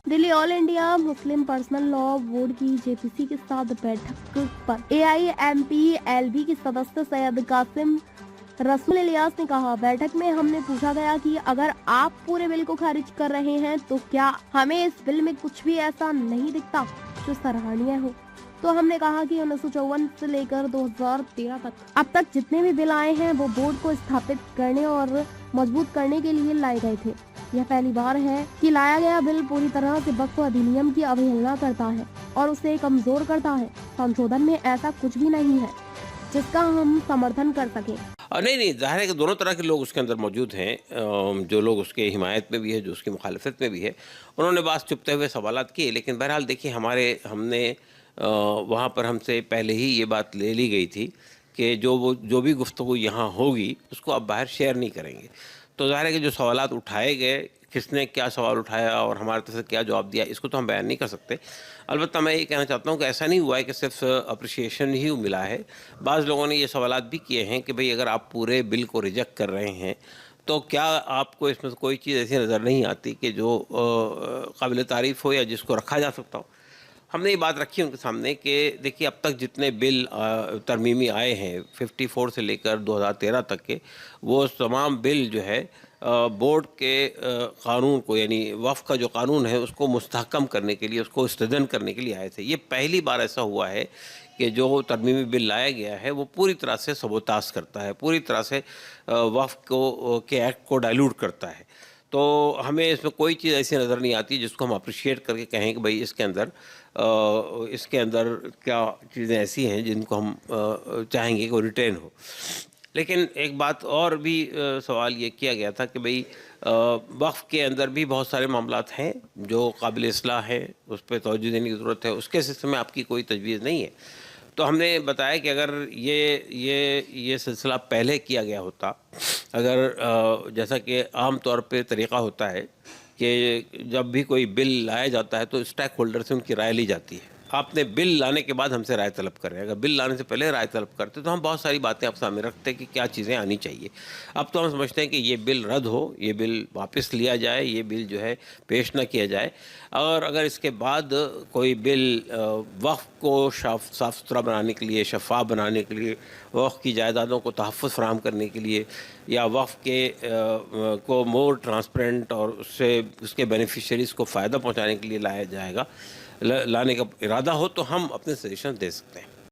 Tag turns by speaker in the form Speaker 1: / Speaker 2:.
Speaker 1: Delhi all India Muslim personal law board की JPC के साथ बैठक पर एआईएमपीएलबी के सदस्य सैयद कासिम रसूल इलियास ने कहा, बैठक में हमने पूछा गया कि अगर आप पूरे बिल को खारिज कर रहे हैं तो क्या हमें इस बिल में कुछ भी ऐसा नहीं दिखता जो सराहनीय हो। तो हमने कहा कि 1954 से लेकर 2013 तक अब तक जितने भी बिल आए हैं वो बोर्ड को स्थापित करने और मजबूत करने के लिए लाए गए थे। यह पहली बार है कि लाया गया बिल पूरी तरह से वक्फ अधिनियम की अवहेलना करता है और उसे कमजोर करता है। संशोधन में ऐसा कुछ भी नहीं है जिसका हम समर्थन कर सके।
Speaker 2: नहीं, ज़ाहिर है कि दोनों तरह के लोग उसके अंदर मौजूद हैं। जो लोग उसके हिमायत में भी है, जो उसकी मुखालफत में भी है, उन्होंने बात चुपते हुए सवालात किए। लेकिन बहरहाल देखिए, हमने वहाँ पर हमसे पहले ही ये बात ले ली गई थी कि जो भी गुफ्तगू यहाँ होगी उसको आप बाहर शेयर नहीं करेंगे। तो ज़ाहिर है कि जो सवालात उठाए गए, किसने क्या सवाल उठाया और हमारे तरफ से क्या जवाब दिया, इसको तो हम बयान नहीं कर सकते। अलबत्ता मैं ये कहना चाहता हूँ कि ऐसा नहीं हुआ है कि सिर्फ अप्रिसिएशन ही मिला है। बाज़ लोगों ने ये सवालात भी किए हैं कि भाई अगर आप पूरे बिल को रिजेक्ट कर रहे हैं तो क्या आपको इसमें से कोई चीज़ ऐसी नज़र नहीं आती कि जो काबिल तारीफ़ हो या जिसको रखा जा सकता हो। हमने ये बात रखी उनके सामने कि देखिए, अब तक जितने बिल तरमीमी आए हैं 54 से लेकर 2013 तक के, वो तमाम बिल जो है बोर्ड के क़ानून को, यानी वफ़ का जो क़ानून है उसको मुस्तहकम करने के लिए, उसको इस्तेदन करने के लिए आए थे। ये पहली बार ऐसा हुआ है कि जो तरमीमी बिल लाया गया है वो पूरी तरह से सबोतास करता है, पूरी तरह से वफ़ के एक्ट को डाइल्यूट करता है। तो हमें इसमें कोई चीज़ ऐसी नज़र नहीं आती जिसको हम अप्रिशिएट करके कहें कि भाई इसके अंदर क्या चीज़ें ऐसी हैं जिनको हम चाहेंगे कि वो रिटेन हो। लेकिन एक बात और भी सवाल ये किया गया था कि भाई वक़्फ़ के अंदर भी बहुत सारे मामलात हैं जो काबिल इस्लाह है, उस पर तवज्जो देने की ज़रूरत है, उसके सिलसिले में आपकी कोई तजवीज़ नहीं है। तो हमने बताया कि अगर ये सिलसिला पहले किया गया होता, अगर जैसा कि आम तौर पे तरीक़ा होता है कि जब भी कोई बिल लाया जाता है तो स्टेक होल्डर से उनकी राय ली जाती है। आपने बिल लाने के बाद हमसे राय तलब करें, अगर बिल लाने से पहले राय तलब करते तो हम बहुत सारी बातें आप सामने रखते हैं कि क्या चीज़ें आनी चाहिए। अब तो हम समझते हैं कि ये बिल रद्द हो, ये बिल वापस लिया जाए, ये बिल जो है पेश ना किया जाए। और अगर इसके बाद कोई बिल वक़्फ़ को साफ़ सुथरा बनाने के लिए, शफ़ाफ़ बनाने के लिए, वक़्फ़ की जायदादों को तहफ़्फ़ुज़ फ़राहम करने के लिए, या वक़्फ़ के को मोर ट्रांसपेरेंट और उसके बेनिफिशरीज़ को फ़ायदा पहुँचाने के लिए लाया जाएगा, लाने का इरादा हो, तो हम अपने सजेशन दे सकते हैं।